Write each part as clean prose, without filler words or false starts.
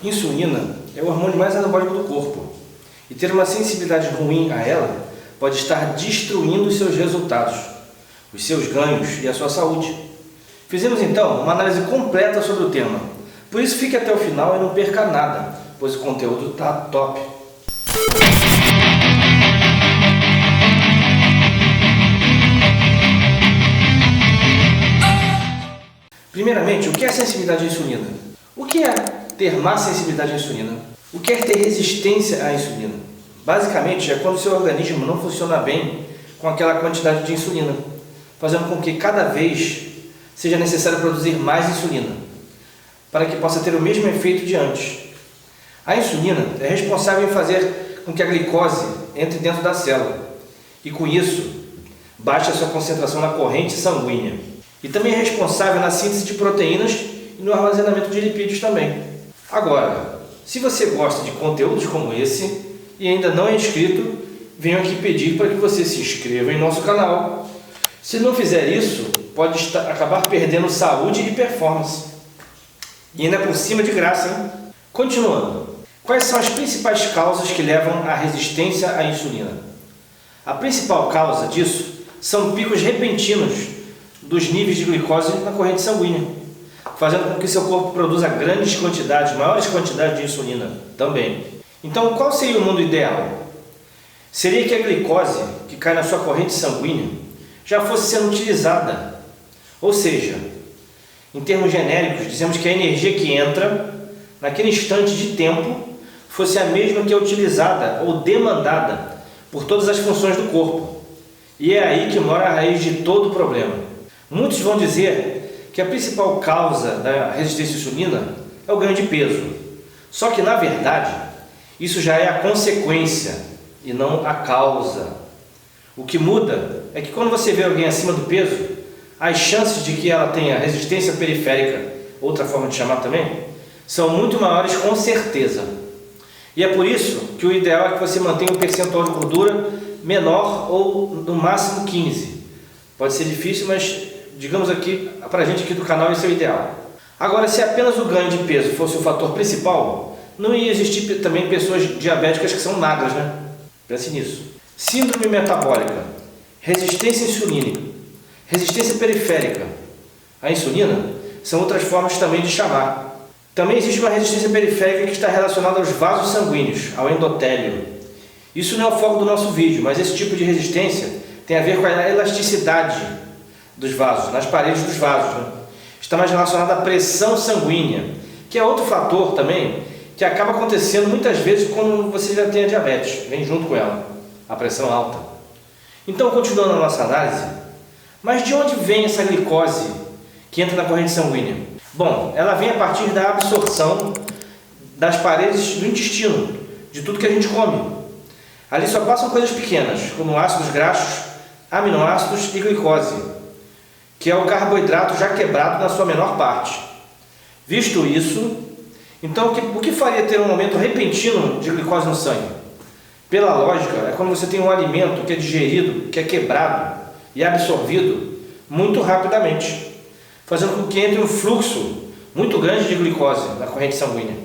Insulina é o hormônio mais anabólico do corpo, e ter uma sensibilidade ruim a ela pode estar destruindo os seus resultados, os seus ganhos e a sua saúde. Fizemos então uma análise completa sobre o tema, por isso fique até o final e não perca nada, pois o conteúdo está top. Primeiramente, o que é sensibilidade à insulina? O que é ter má sensibilidade à insulina? O que é ter resistência à insulina? Basicamente, é quando o seu organismo não funciona bem com aquela quantidade de insulina, fazendo com que cada vez seja necessário produzir mais insulina, para que possa ter o mesmo efeito de antes. A insulina é responsável em fazer com que a glicose entre dentro da célula, e com isso, baixe a sua concentração na corrente sanguínea. E também é responsável na síntese de proteínas e no armazenamento de lipídios também. Agora, se você gosta de conteúdos como esse e ainda não é inscrito, venho aqui pedir para que você se inscreva em nosso canal. Se não fizer isso, pode acabar perdendo saúde e performance. E ainda por cima de graça, hein? Continuando. Quais são as principais causas que levam à resistência à insulina? A principal causa disso são picos repentinos dos níveis de glicose na corrente sanguínea, fazendo com que seu corpo produza maiores quantidades de insulina também. Então, qual seria o mundo ideal? Seria que a glicose que cai na sua corrente sanguínea já fosse sendo utilizada. Ou seja, em termos genéricos, dizemos que a energia que entra naquele instante de tempo fosse a mesma que é utilizada ou demandada por todas as funções do corpo. E é aí que mora a raiz de todo o problema. Muitos vão dizer que a principal causa da resistência à insulina é o ganho de peso. Só que, na verdade, isso já é a consequência e não a causa. O que muda é que quando você vê alguém acima do peso, as chances de que ela tenha resistência periférica, outra forma de chamar também, são muito maiores com certeza. E é por isso que o ideal é que você mantenha um percentual de gordura menor ou no máximo 15. Pode ser difícil, mas digamos aqui, para a gente aqui do canal, esse é o ideal. Agora, se apenas o ganho de peso fosse o fator principal, não ia existir também pessoas diabéticas que são magras, né? Pense nisso. Síndrome metabólica, resistência insulínica, resistência periférica à insulina são outras formas também de chamar. Também existe uma resistência periférica que está relacionada aos vasos sanguíneos, ao endotélio. Isso não é o foco do nosso vídeo, mas esse tipo de resistência tem a ver com a elasticidade dos vasos, nas paredes dos vasos, né? Está mais relacionada à pressão sanguínea, que é outro fator também que acaba acontecendo muitas vezes quando você já tem a diabetes, vem junto com ela, a pressão alta. Então, continuando a nossa análise, mas de onde vem essa glicose que entra na corrente sanguínea? Bom, ela vem a partir da absorção das paredes do intestino, de tudo que a gente come. Ali só passam coisas pequenas, como ácidos graxos, aminoácidos e glicose, que é o carboidrato já quebrado na sua menor parte. Visto isso, então o que faria ter um aumento repentino de glicose no sangue? Pela lógica, é quando você tem um alimento que é digerido, que é quebrado e absorvido muito rapidamente, fazendo com que entre um fluxo muito grande de glicose na corrente sanguínea.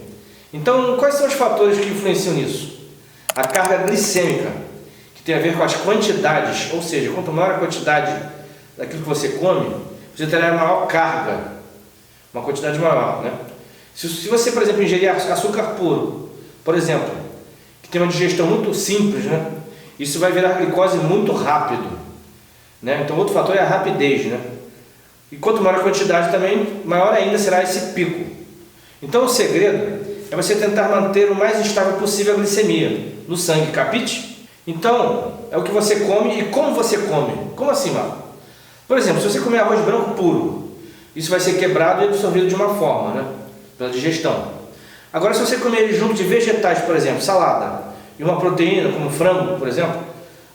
Então, quais são os fatores que influenciam nisso? A carga glicêmica, que tem a ver com as quantidades, ou seja, quanto maior a quantidade daquilo que você come, você terá maior carga, uma quantidade maior, né? Se você, por exemplo, ingerir açúcar puro, por exemplo, que tem uma digestão muito simples, né? Isso vai virar glicose muito rápido, né? Então, outro fator é a rapidez, né? E quanto maior a quantidade também, maior ainda será esse pico. Então, o segredo é você tentar manter o mais estável possível a glicemia no sangue, capite? Então, é o que você come e como você come. Como assim, Marco? Por exemplo, se você comer arroz branco puro, isso vai ser quebrado e absorvido de uma forma, né? Pela digestão. Agora, se você comer ele junto de vegetais, por exemplo, salada, e uma proteína, como frango, por exemplo,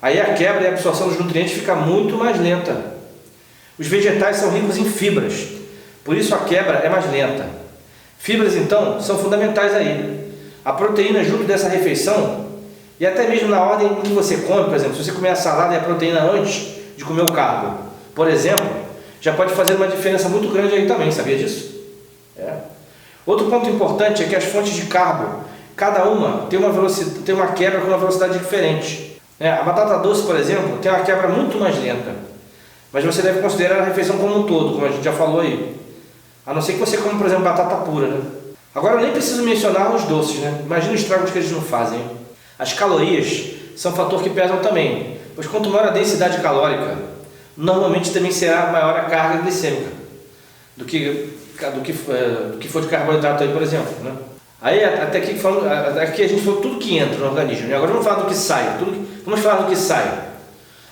aí a quebra e a absorção dos nutrientes fica muito mais lenta. Os vegetais são ricos em fibras, por isso a quebra é mais lenta. Fibras, então, são fundamentais aí. A proteína junto dessa refeição, e até mesmo na ordem em que você come, por exemplo, se você comer a salada e a proteína antes de comer o carbo, por exemplo, já pode fazer uma diferença muito grande aí também, sabia disso? Outro ponto importante é que as fontes de carbo, cada uma tem uma quebra com uma velocidade diferente. A batata doce, por exemplo, tem uma quebra muito mais lenta. Mas você deve considerar a refeição como um todo, como a gente já falou aí. A não ser que você coma, por exemplo, batata pura, né? Agora eu nem preciso mencionar os doces, né? Imagina os estragos que eles não fazem. As calorias são um fator que pesam também, pois quanto maior a densidade calórica, normalmente também será maior a carga glicêmica do que for de carboidrato aí, por exemplo, né? Aí até aqui a gente falou tudo que entra no organismo, né? Agora vamos falar do que sai. Vamos falar do que sai.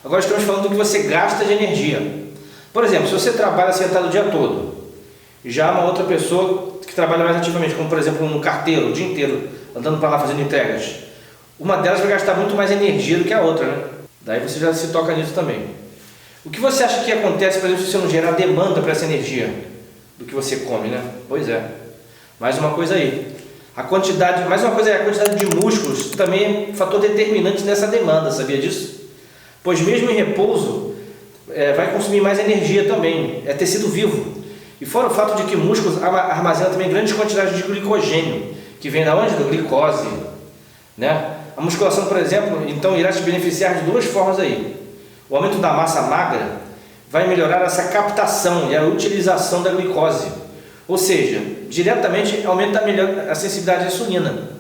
Agora estamos falando do que você gasta de energia. Por exemplo, se você trabalha sentado o dia todo, já uma outra pessoa que trabalha mais ativamente, como por exemplo um carteiro, o dia inteiro, andando para lá fazendo entregas, uma delas vai gastar muito mais energia do que a outra, né? Daí você já se toca nisso também. O que você acha que acontece, por exemplo, se você não gerar demanda para essa energia do que você come, né? Pois é. Mais uma coisa aí. A quantidade de músculos também é fator determinante nessa demanda, sabia disso? Pois mesmo em repouso, vai consumir mais energia também, é tecido vivo. E fora o fato de que músculos armazenam também grandes quantidades de glicogênio, que vem da onde? Da glicose, né? A musculação, por exemplo, então irá te beneficiar de duas formas aí. O aumento da massa magra vai melhorar essa captação e a utilização da glicose, ou seja, diretamente aumenta a sensibilidade à insulina.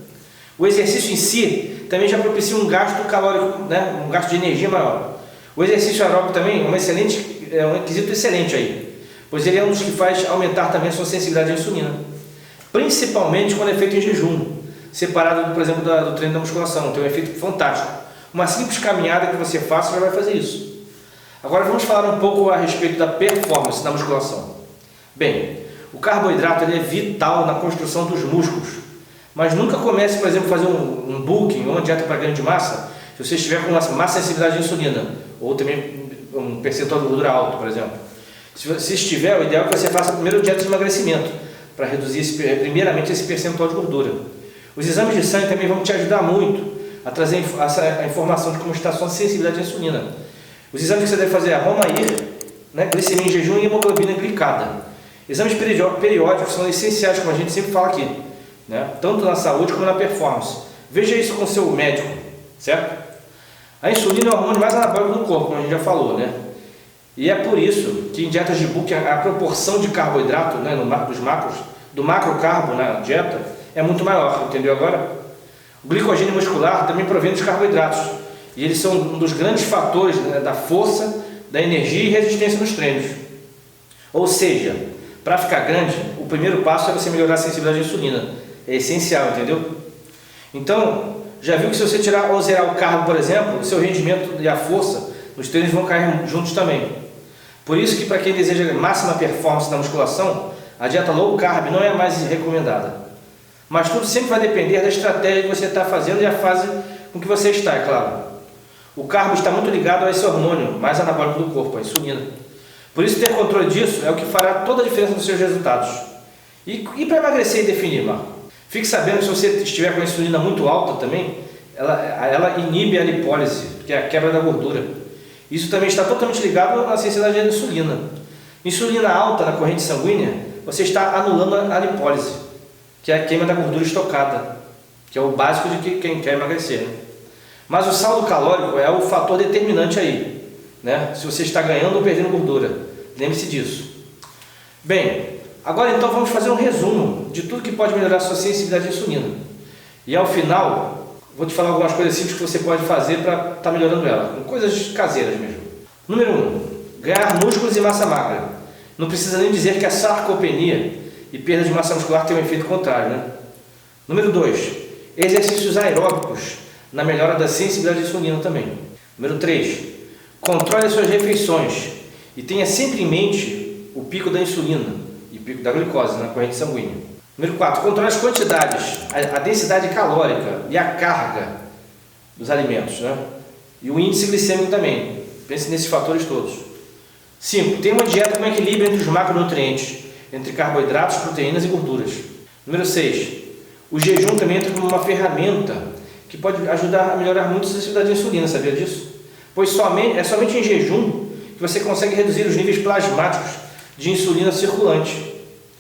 O exercício em si também já propicia um gasto calórico, né? Um gasto de energia maior. O exercício aeróbico também é um requisito excelente aí, pois ele é um dos que faz aumentar também a sua sensibilidade à insulina, principalmente quando é feito em jejum, separado, por exemplo, do treino da musculação. Tem um efeito fantástico. Uma simples caminhada que você faça já vai fazer isso. Agora vamos falar um pouco a respeito da performance na musculação. Bem, o carboidrato ele é vital na construção dos músculos, mas nunca comece, por exemplo, a fazer um bulking ou uma dieta para ganho de massa se você estiver com uma má sensibilidade à insulina, ou também um percentual de gordura alto, por exemplo. Se estiver, o ideal é que você faça primeiro dieta de emagrecimento, para reduzir primeiramente esse percentual de gordura. Os exames de sangue também vão te ajudar muito a trazer a informação de como está a sua sensibilidade à insulina. Os exames que você deve fazer é Romair, né, glicemia em jejum e hemoglobina glicada. Exames periódicos são essenciais, como a gente sempre fala aqui, né, tanto na saúde como na performance. Veja isso com o seu médico, certo? A insulina é o hormônio mais anabólico do corpo, como a gente já falou, né? E é por isso que em dietas de bulking a proporção de carboidrato, né, do macrocarbo na dieta é muito maior, entendeu agora? O glicogênio muscular também provém dos carboidratos, e eles são um dos grandes fatores, né, da força, da energia e resistência nos treinos. Ou seja, para ficar grande, o primeiro passo é você melhorar a sensibilidade à insulina. É essencial, entendeu? Então, já viu que se você tirar ou zerar o carbo, por exemplo, o seu rendimento e a força nos treinos vão cair juntos também. Por isso que para quem deseja máxima performance na musculação, a dieta low carb não é a mais recomendada. Mas tudo sempre vai depender da estratégia que você está fazendo e a fase com que você está, é claro. O carbo está muito ligado a esse hormônio mais anabólico do corpo, a insulina. Por isso, ter controle disso é o que fará toda a diferença nos seus resultados. E para emagrecer e definir, Marco? Fique sabendo que se você estiver com a insulina muito alta também, ela inibe a lipólise, que é a quebra da gordura. Isso também está totalmente ligado à sensibilidade à insulina. Insulina alta na corrente sanguínea, você está anulando a lipólise, que é a queima da gordura estocada, que é o básico de quem quer emagrecer, né? Mas o saldo calórico é o fator determinante aí, né? Se você está ganhando ou perdendo gordura. Lembre-se disso. Bem, agora então vamos fazer um resumo de tudo que pode melhorar a sua sensibilidade à insulina. E ao final, vou te falar algumas coisas simples que você pode fazer para estar melhorando ela, com coisas caseiras mesmo. Número 1, ganhar músculos e massa magra. Não precisa nem dizer que a sarcopenia e perda de massa muscular tem um efeito contrário, né? Número 2, exercícios aeróbicos na melhora da sensibilidade à insulina também. Número 3, controle as suas refeições e tenha sempre em mente o pico da insulina e pico da glicose na corrente sanguínea. Número 4, controle as quantidades, a densidade calórica e a carga dos alimentos, né? E o índice glicêmico também. Pense nesses fatores todos. 5, tenha uma dieta com equilíbrio entre os macronutrientes, entre carboidratos, proteínas e gorduras. Número 6, o jejum também entra como uma ferramenta que pode ajudar a melhorar muito a sensibilidade à insulina, sabia disso? Pois é somente em jejum que você consegue reduzir os níveis plasmáticos de insulina circulante.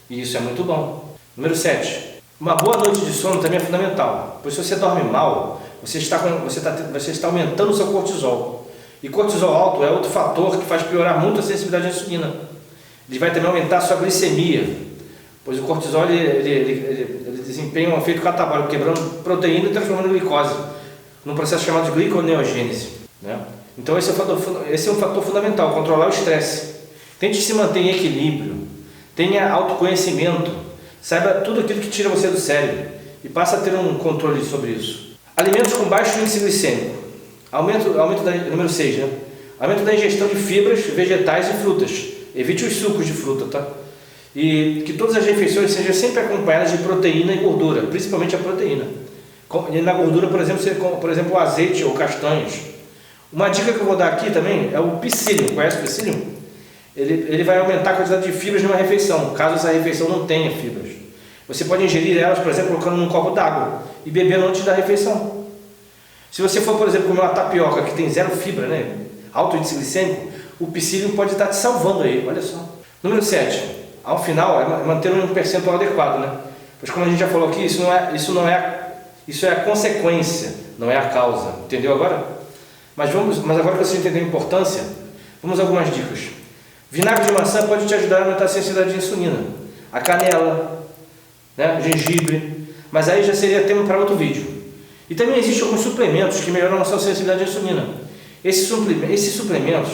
E isso é muito bom. Número 7. Uma boa noite de sono também é fundamental, pois se você dorme mal, você está aumentando o seu cortisol. E cortisol alto é outro fator que faz piorar muito a sensibilidade à insulina. Ele vai também aumentar a sua glicemia, pois o cortisol ele desempenha um efeito catabólico, quebrando proteína e transformando em glicose, num processo chamado de gliconeogênese, né? Então esse é um fator fundamental, controlar o estresse. Tente se manter em equilíbrio, tenha autoconhecimento, saiba tudo aquilo que tira você do sério e passe a ter um controle sobre isso. Alimentos com baixo índice glicêmico. Número 6, né? Aumento da ingestão de fibras, vegetais e frutas. Evite os sucos de fruta, tá? E que todas as refeições sejam sempre acompanhadas de proteína e gordura, principalmente a proteína. E na gordura, por exemplo, o azeite ou castanhas. Uma dica que eu vou dar aqui também é o psyllium. Conhece o psyllium? Ele vai aumentar a quantidade de fibras numa refeição, caso essa refeição não tenha fibras. Você pode ingerir elas, por exemplo, colocando num copo d'água e bebendo antes da refeição. Se você for, por exemplo, comer uma tapioca que tem zero fibra, né, alto índice glicêmico, o psyllium pode estar te salvando aí, olha só. Número 7. Ao final, é manter um percentual adequado, né? Pois como a gente já falou aqui, isso é a consequência, não é a causa. Entendeu agora? Mas agora que você entendeu a importância, vamos a algumas dicas. Vinagre de maçã pode te ajudar a aumentar a sensibilidade de insulina. A canela, né, gengibre, mas aí já seria tema para outro vídeo. E também existem alguns suplementos que melhoram a sua sensibilidade à insulina. Esses suplementos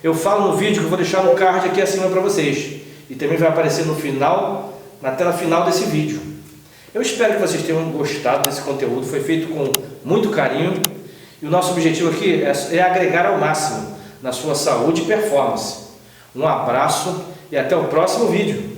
eu falo no vídeo que eu vou deixar no card aqui acima para vocês. E também vai aparecer no final, na tela final desse vídeo. Eu espero que vocês tenham gostado desse conteúdo, foi feito com muito carinho. E o nosso objetivo aqui é agregar ao máximo na sua saúde e performance. Um abraço e até o próximo vídeo.